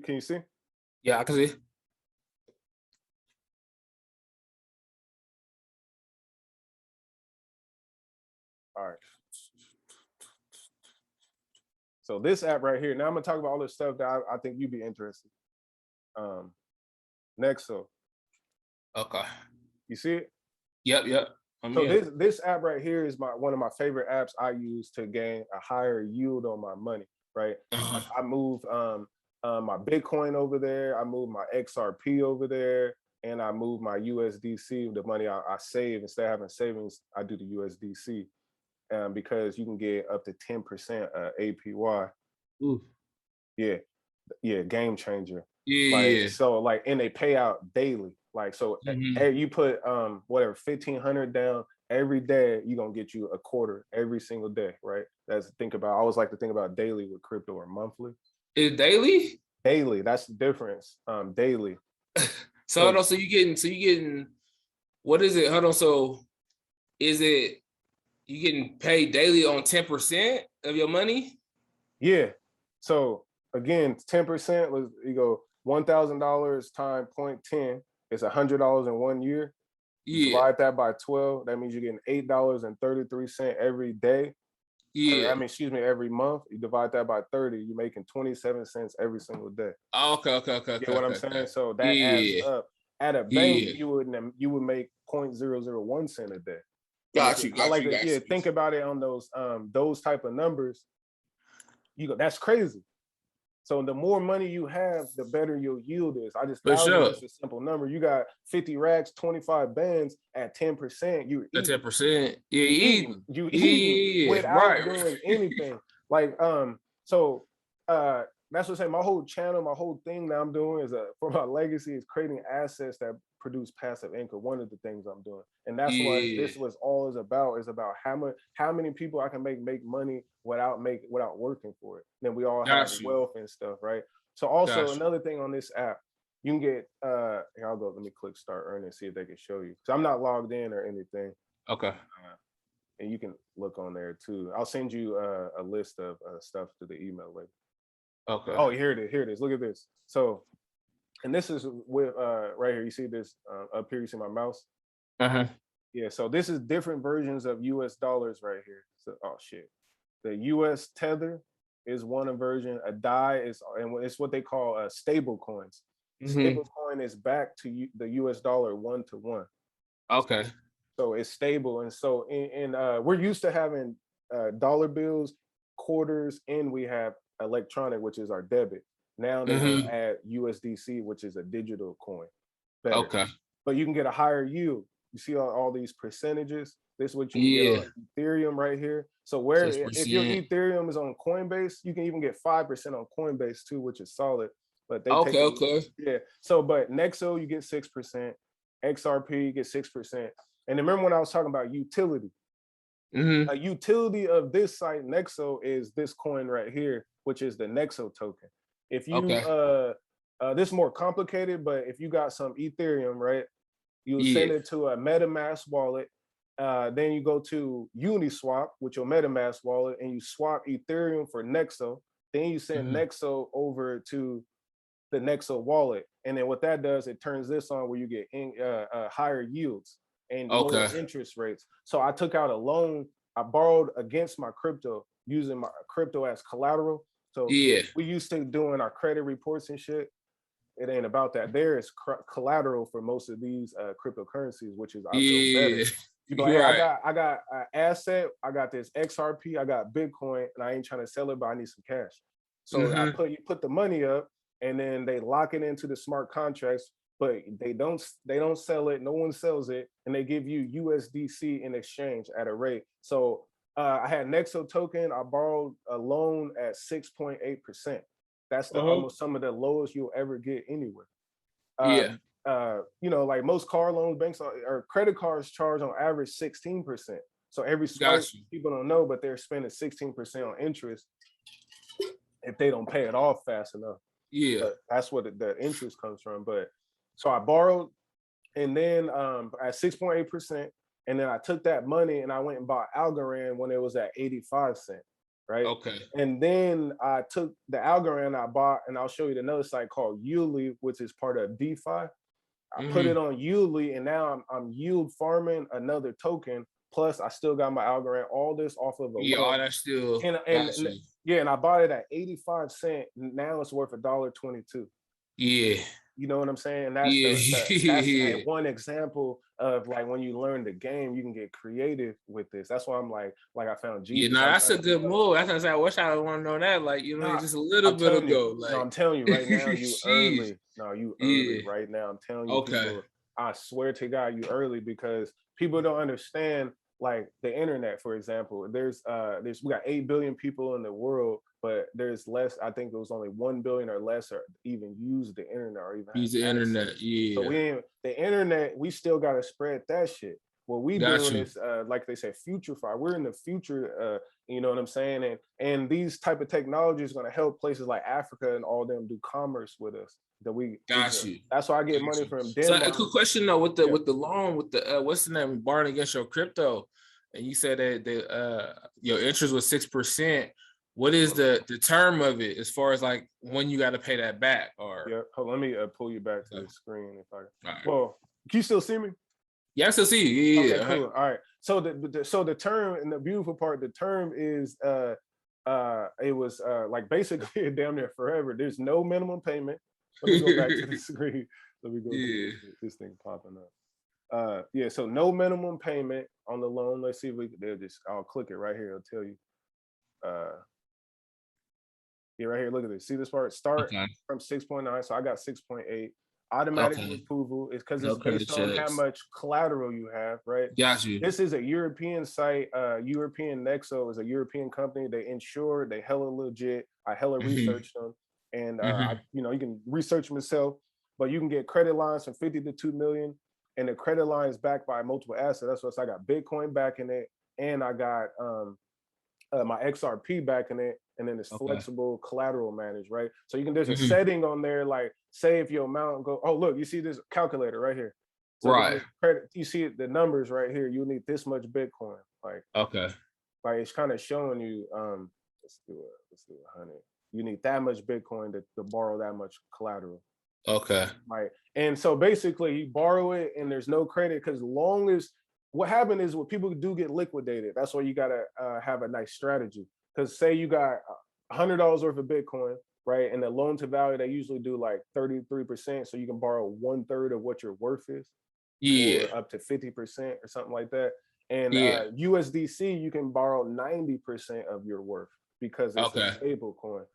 Can you see? Yeah, I can see. All right. So this app right here. Now I'm gonna talk about all this stuff that I think you'd be interested. Nexo. Okay. You see it? Yep. So this app right here is one of my favorite apps I use to gain a higher yield on my money. Right. I moved my Bitcoin over there. I moved my XRP over there, and I moved my USDC. The money I save, instead of having savings, I do the USDC. Because you can get up to 10% APY. Ooh. Yeah, game changer. Yeah. So and they pay out daily. So you put whatever 1,500 down every day, you're gonna get you a quarter every single day, right? I always like to think about daily with crypto or monthly. Is daily? Daily, that's the difference. Daily. So hold on, so you getting what is it? Hold on, so is it you getting paid daily on 10% of your money? Yeah. So again, 10% was you go $1,000 times 0.10. It's $100 in 1 year. You divide that by 12. That means you're getting $8.33 every day. Yeah. Every month. You divide that by 30. You're making 27 cents every single day. Okay. You know what I'm saying? So that adds up. At a bank, you would make 0.001 cent a day. Got you. Think about it on those type of numbers. That's crazy. So the more money you have, the better your yield is. I just thought it's a simple number. You got 50 racks, 25 bands at 10%. You at 10%. Yeah, you eat without doing anything. That's what I'm saying. My whole channel, my whole thing that I'm doing is for my legacy is creating assets that produce passive income. One of the things I'm doing, and that's what this was all is about how many people I can make money without working for it. Then we all have wealth and stuff, right? So also another thing on this app, you can get here, let me click start earning and see if they can show you. So I'm not logged in or anything. Okay. And you can look on there too. I'll send you a list of stuff to the email later. Okay. Oh, here it is. Look at this. So, and this is with right here. You see this up here? You see my mouse? Yeah. So this is different versions of US dollars right here. So, oh shit. The US tether is one version. A DAI is, and it's what they call stable coins. Stable coin is back to the US dollar 1-to-1. Okay. So it's stable, and so we're used to having dollar bills, quarters, and we have electronic, which is our debit. Now they're going to add USDC, which is a digital coin. Better. Okay. But you can get a higher yield. You see all these percentages. This is what you can get on Ethereum right here. So if your Ethereum is on Coinbase, you can even get 5% on Coinbase too, which is solid. But they yeah. So but Nexo, you get 6%. XRP, you get 6%. And remember when I was talking about utility? A utility of this site, Nexo, is this coin right here, which is the Nexo token. If you this is more complicated, but if you got some Ethereum, right, you send it to a MetaMask wallet. Then you go to Uniswap with your MetaMask wallet and you swap Ethereum for Nexo. Then you send Nexo over to the Nexo wallet. And then what that does, it turns this on where you get higher yields and lower interest rates. So I took out a loan. I borrowed against my crypto, using my crypto as collateral. So we used to doing our credit reports and shit. It ain't about that. There is collateral for most of these cryptocurrencies, which is I feel better. You go, hey, I got an asset. I got this XRP. I got Bitcoin, and I ain't trying to sell it, but I need some cash. So you put the money up, and then they lock it into the smart contracts. But they don't sell it. No one sells it, and they give you USDC in exchange at a rate. So I had Nexo token. I borrowed a loan at 6.8%. That's almost some of the lowest you'll ever get anywhere. Like most car loans, banks or credit cards charge on average 16%. So every swipe, people don't know, but they're spending 16% on interest if they don't pay it off fast enough. But that's what the interest comes from. But so I borrowed, and then at 6.8%, And then I took that money and I went and bought Algorand when it was at 85 cents. Right. Okay. And then I took the Algorand I bought, and I'll show you another site called YALL, which is part of DeFi. I put it on YALL, and now I'm yield farming another token. Plus, I still got my Algorand. All this off of a loan. That's still. And I bought it at 85 cents. Now it's worth $1.22. Yeah. You know what I'm saying? That's one example of like when you learn the game, you can get creative with this. That's why I'm like I found Jesus. Yeah, that's a good move. That's what I wish I want to know that. Like, just a little bit ago. Like, no, I'm telling you right now, you early. No, you early right now. I'm telling you. Okay. People, I swear to God, you early, because people don't understand. Like the internet, for example, we got 8 billion people in the world, but there's less. I think it was only 1 billion or less or even use the internet or even use the internet. Yeah. So the internet. We still got to spread that shit. What we doing is like they say, futurify. We're in the future. You know what I'm saying? And these type of technology is going to help places like Africa and all them do commerce with us. That's why I get money from Denmark. So a quick question though, with the loan, with the what's the name, borrowing against your crypto, and you said that your interest was 6%. What is the term of it as far as like when you got to pay that back? Or let me pull you back to the screen if I. Right. Well, can you still see me? Yeah, I still see you. Yeah. Okay, cool. All right. So the term, and the beautiful part, the term is it was like basically damn near forever. There's no minimum payment. Let me go back to the screen. Let me go to this thing popping up. So no minimum payment on the loan. Let's see if I'll click it right here. It'll tell you. Right here. Look at this. See this part? Start from 6.9. So I got 6.8. Automatic approval is because it's based on how much collateral you have, right? Got you. This is a European site. European Nexo is a European company. They insure. They hella legit. I hella researched them. And you can research them yourself, but you can get credit lines from 50 to 2 million, and the credit line is backed by multiple assets. That's what I got Bitcoin backing it, and I got my XRP backing it, and then it's flexible collateral managed, right? So there's a setting on there, like say if your amount look, you see this calculator right here. So right. You see the numbers right here. You need this much Bitcoin, like like it's kind of showing you. Let's do 100. You need that much Bitcoin to borrow that much collateral. Okay. Right. And so basically you borrow it and there's no credit, because long as what happened is when people do get liquidated, that's why you got to have a nice strategy. Because say you got $100 worth of Bitcoin, right? And the loan to value, they usually do like 33%. So you can borrow 1/3 of what your worth is. Yeah. Or up to 50% or something like that. And USDC, you can borrow 90% of your worth because it's a stable coin.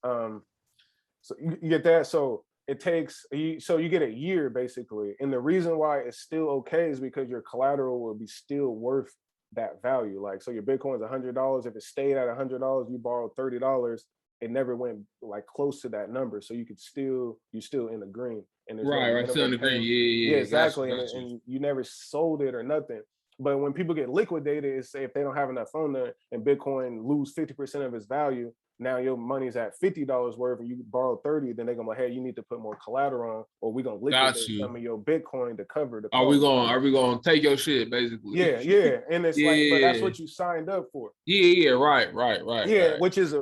So you get that. So it takes, so you get a year basically. And the reason why it's still okay is because your collateral will be still worth that value. Like, so your Bitcoin's $100. If it stayed at $100, you borrowed $30. It never went like close to that number. So you're still in the green. And right, still in the green. Yeah, exactly. Gotcha. And you never sold it or nothing. But when people get liquidated, it's say if they don't have enough on there and Bitcoin lose 50% of its value, now your money's at $50 worth and you borrow 30, then they're gonna be like, hey, you need to put more collateral on, or we're gonna liquidate some of your Bitcoin to cover the cost. Are we gonna take your shit basically? Yeah. And it's like, but that's what you signed up for. Right. Which is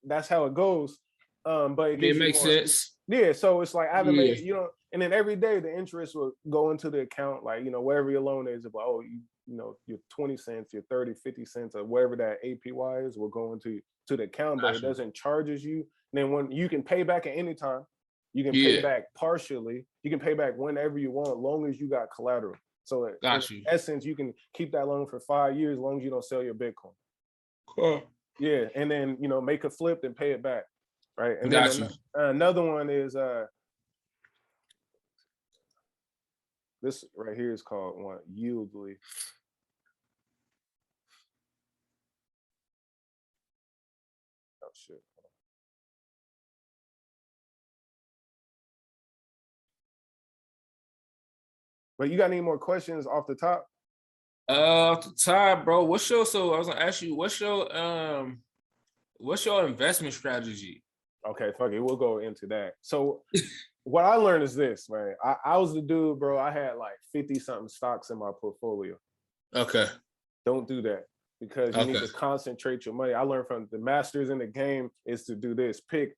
that's how it goes. But it makes sense. Yeah, so it's like I haven't made, and then every day the interest will go into the account, like, whatever your loan is, about, your 20 cents, your 30, 50 cents, or whatever that APY is will go into the account, but it doesn't charges you. And then when you can pay back at any time, you can pay back partially, you can pay back whenever you want, as long as you got collateral. So in essence, you can keep that loan for 5 years, as long as you don't sell your Bitcoin. Cool. Yeah, and then, make a flip and pay it back. Right. And then another one is this right here is called YALL. Oh shit. But you got any more questions off the top? Off the top, bro. I was gonna ask you, what's your investment strategy? Okay, fuck it. We'll go into that. So what I learned is this, man. I was the dude, bro. I had like 50 something stocks in my portfolio. Okay. Don't do that because you need to concentrate your money. I learned from the masters in the game is to do this: pick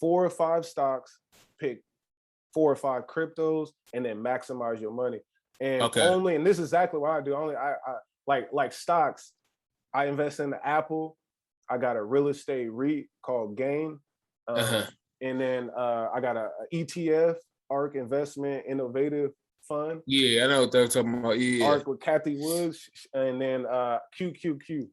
4 or 5 stocks, pick 4 or 5 cryptos, and then maximize your money. And only, and this is exactly what I do. Only I like stocks. I invest in the Apple. I got a real estate REIT called Gain. And then I got a ETF, ARK Investment Innovative Fund. Yeah, I know what they're talking about. Yeah. ARK with Kathy Woods, and then QQQ.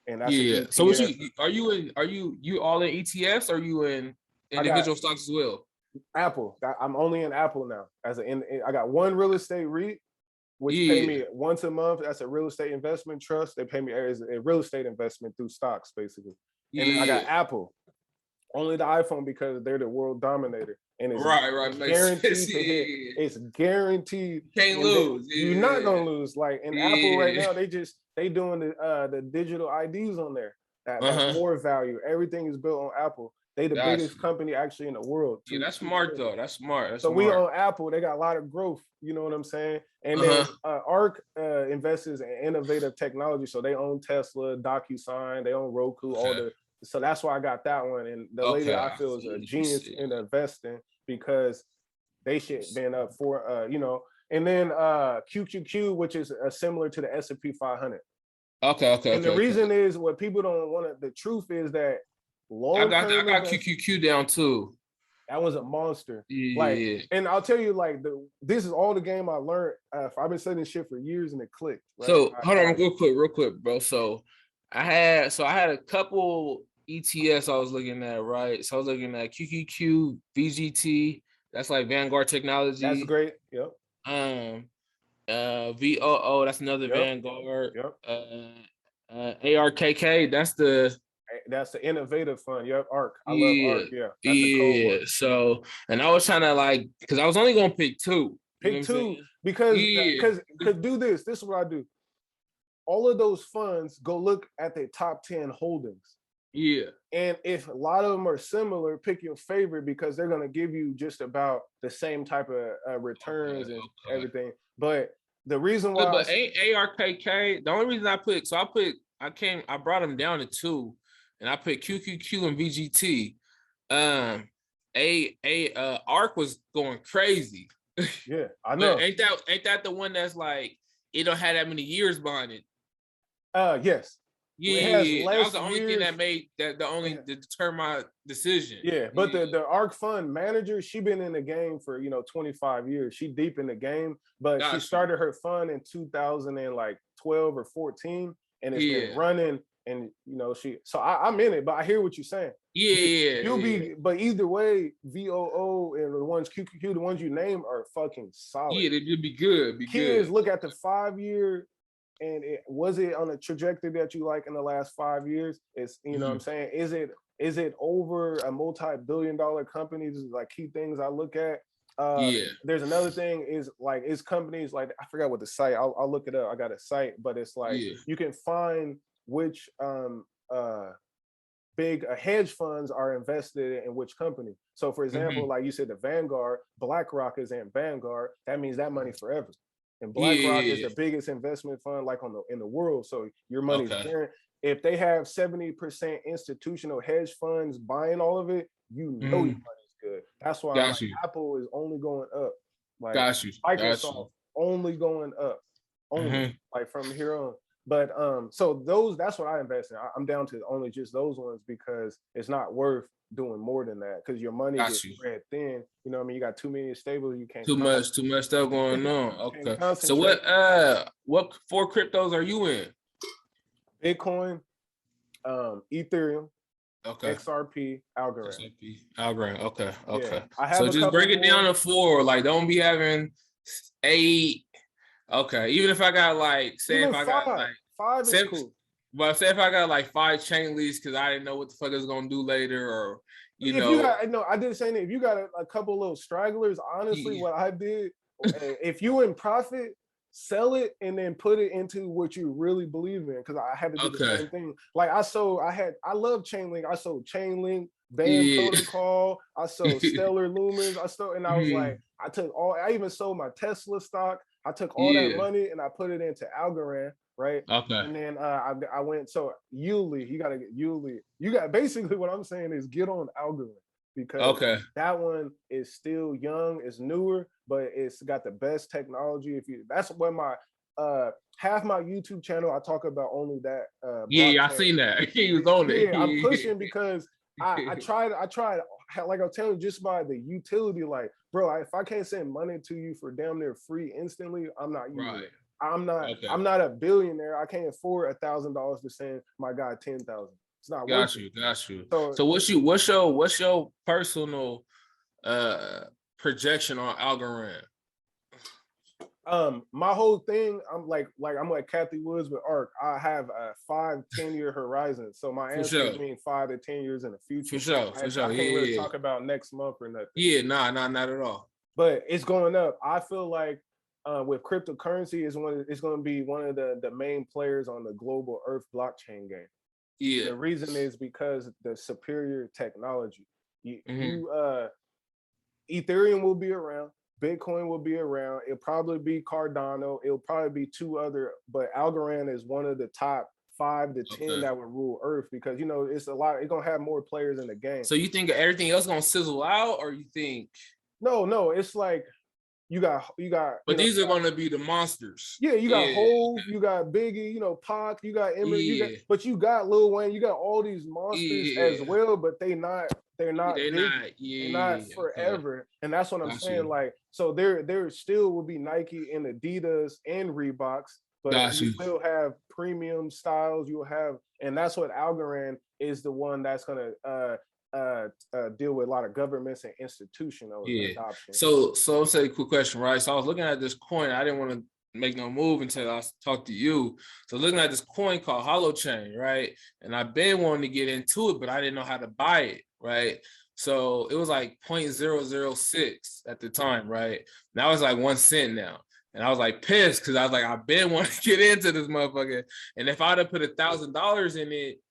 And that's so what are you all in ETFs or are you in individual stocks as well? Apple. I'm only in Apple now. I got one real estate REIT, which pay me once a month. That's a real estate investment trust. They pay me as a real estate investment through stocks, basically. And then I got Apple. Only the iPhone because they're the world dominator. And it's guaranteed to hit. It's guaranteed. You can't lose. You're not gonna lose. Like in Apple right now, they doing the digital IDs on there. That's more value. Everything is built on Apple. They the biggest company actually in the world. Yeah, that's smart though. That's smart. We own Apple. They got a lot of growth. You know what I'm saying? And then ARK invests in innovative technology. So they own Tesla, DocuSign. They own Roku. So that's why I got that one. And the lady I feel is a genius in investing because they shit been up for And then QQQ, which is similar to the S&P 500. And the reason is what people don't want to. The truth is that I got QQQ down too. That was a monster. And I'll tell you, this is all the game I learned. I've been studying shit for years, and it clicked. Right? So hold on, real quick, bro. So I had a couple ETFs I was looking at, right? So I was looking at QQQ, VGT. That's like Vanguard Technology. That's great. Yep. VOO. That's another Vanguard. Yep. ARKK. That's the innovative fund. Yep. ARK. I love ARK. Yeah. That's so, and I was trying to because I was only gonna pick 2. Pick 2 because do this. This is what I do. All of those funds, go look at their top 10 holdings. Yeah. And if a lot of them are similar, pick your favorite because they're going to give you just about the same type of returns and everything. But the reason why ARKK, the only reason I brought them down to 2 and I put QQQ and VGT. ARK was going crazy. Yeah, I know. Ain't that the one that's like it don't have that many years behind it? Yes. Yeah, that was the only thing that made that that determined my decision. Yeah, but the ARK fund manager, she been in the game for 25 years. She deep in the game, but she started her fund in 2012 or 14, and it's been running. And I'm in it, but I hear what you're saying. But either way, VOO and the ones QQQ, the ones you name are fucking solid. Yeah, they'd be good. Kids, look at the 5-year. And was it on a trajectory that you like in the last 5 years? It's what I'm saying. Is it over a multi-billion-dollar company? This is like key things I look at. There's another thing is companies like I forgot what the site. I'll look it up. I got a site, but it's you can find which big hedge funds are invested in which company. So for example, like you said, the Vanguard, BlackRock is in Vanguard. That means that money forever. And BlackRock is the biggest investment fund in the world. So your money's guaranteed. If they have 70% institutional hedge funds buying all of it, your money's good. That's why Apple is only going up. Microsoft only going up. Only from here on. But so that's what I invest in. I'm down to only just those ones because it's not worth doing more than that because your money gets spread thin. You know what I mean? You got too many stables. You can't too much stuff going on. Okay. So what 4 cryptos are you in? Bitcoin, Ethereum, XRP, Algorand. Okay. Yeah. So just break it down to 4. Like don't be having 8. Okay. Even if I got got 5 is cool. But say if I got 5 chain leads because I didn't know what the fuck it's gonna do later, or I did say that if you got a couple little stragglers, honestly, what I did, if you in profit, sell it and then put it into what you really believe in. Because I had to do the same thing. Like I love Chainlink. I sold Chainlink, BAM Protocol. I sold Stellar Lumens. And I was like, I even sold my Tesla stock. I took all that money and I put it into Algorand, right? Okay. And then I went, so YALL, you gotta get YALL. You got, basically what I'm saying is get on Algorand, because that one is still young, it's newer, but it's got the best technology. That's what my half my YouTube channel, I talk about only that. I seen that. He was on it. I'm pushing because I tried, like I'll tell you, just by the utility, like, bro, if I can't send money to you for damn near free instantly, I'm not using it. I'm not a billionaire. I can't afford $1,000 to send my guy 10,000. It's not worth it. Got you. So what's your personal projection on Algorand? My whole thing, I'm like Kathy Woods with ARK. I have a 5-10 year horizon. So my answer is mean 5 to 10 years in the future. For sure. I can't really talk about next month or nothing. Not at all. But it's going up. I feel like with cryptocurrency it's going to be one of the main players on the global Earth blockchain game. The reason is because the superior technology. Ethereum will be around. Bitcoin will be around. It'll probably be Cardano. It'll probably be 2 other, but Algorand is one of the top 5 to 10 that would rule Earth, because it's a lot. It's gonna have more players in the game. So you think everything else gonna sizzle out, or you think? No. It's like you got. But these are gonna be the monsters. Yeah, you got Hove, you got Biggie, Pac, you got Eminem, but you got Lil Wayne. You got all these monsters as well, but they're not forever. And that's what I'm saying. Like, so there still will be Nike and Adidas and Reeboks, but you still have premium styles. You'll have, and that's what Algorand is, the one that's gonna deal with a lot of governments and institutional adoption. So I'll say a quick question, right? So I was looking at this coin. I didn't want to make no move until I talked to you. So looking at this coin called Holochain, right? And I've been wanting to get into it, but I didn't know how to buy it, right? So it was like 0.006 at the time, right? Now it's like 1 cent now. And I was like pissed, because I was like, I've been wanting to get into this motherfucker. And if I'd have put $1,000 in it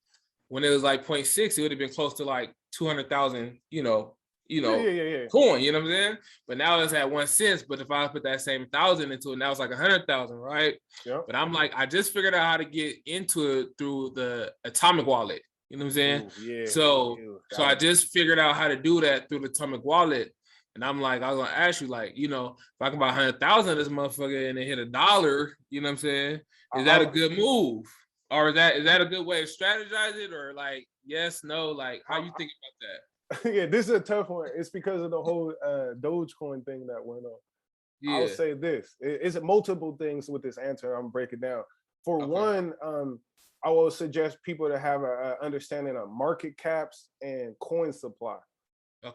when it was like 0.6, it would have been close to like 200,000, coin, you know what I'm saying? But now it's at 1 cent. But if I put that same 1,000 into it, now it's like 100,000, right? Yep. But I'm like, I just figured out how to get into it through the Atomic Wallet. You know what I'm saying? So I just figured out how to do that through the Atomic Wallet. And I'm like, I was gonna ask you, like, if I can buy 100,000 of this motherfucker and then hit $1, you know what I'm saying? Is that a good move? Or is that a good way to strategize it? Or like, yes, no, like, how you think about that? Yeah, this is a tough one. It's because of the whole Dogecoin thing that went on. I'll say this. It's multiple things with this answer. I'm breaking down. For one, I will suggest people to have a understanding of market caps and coin supply.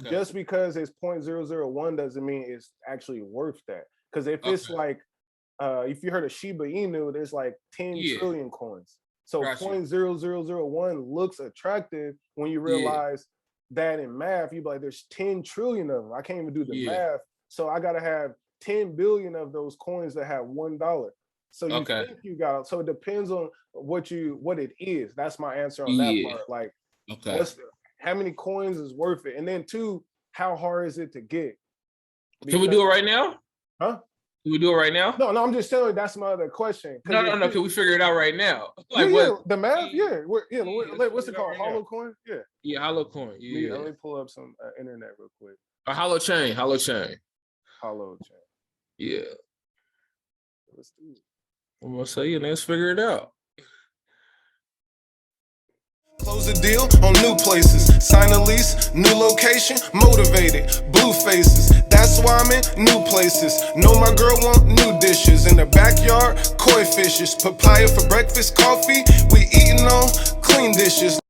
Just because it's 0.001 doesn't mean it's actually worth that. Because if it's like, if you heard of Shiba Inu, there's like 10 trillion coins. So 0.0001 looks attractive when you realize that in math, you'd be like, there's 10 trillion of them. I can't even do the math. So I got to have 10 billion of those coins that have $1. So you think you got, so it depends on what it is. That's my answer on that part. Like, how many coins is worth it? And then 2, how hard is it to get? Can we do it right now? Huh? Can we do it right now? No, I'm just telling you, that's my other question. No. Can we figure it out right now? Like the math? What's it called? Hollow coin? Yeah. Yeah, hollow coin. Yeah. Let me pull up some internet real quick. Holochain. Holochain. Yeah. Let's do it. I'm gonna say, let's figure it out. Close a deal on new places, sign a lease, new location, motivated, blue faces. That's why I'm in new places. Know my girl want new dishes. In the backyard, koi fishes, papaya for breakfast, coffee. We eating on clean dishes.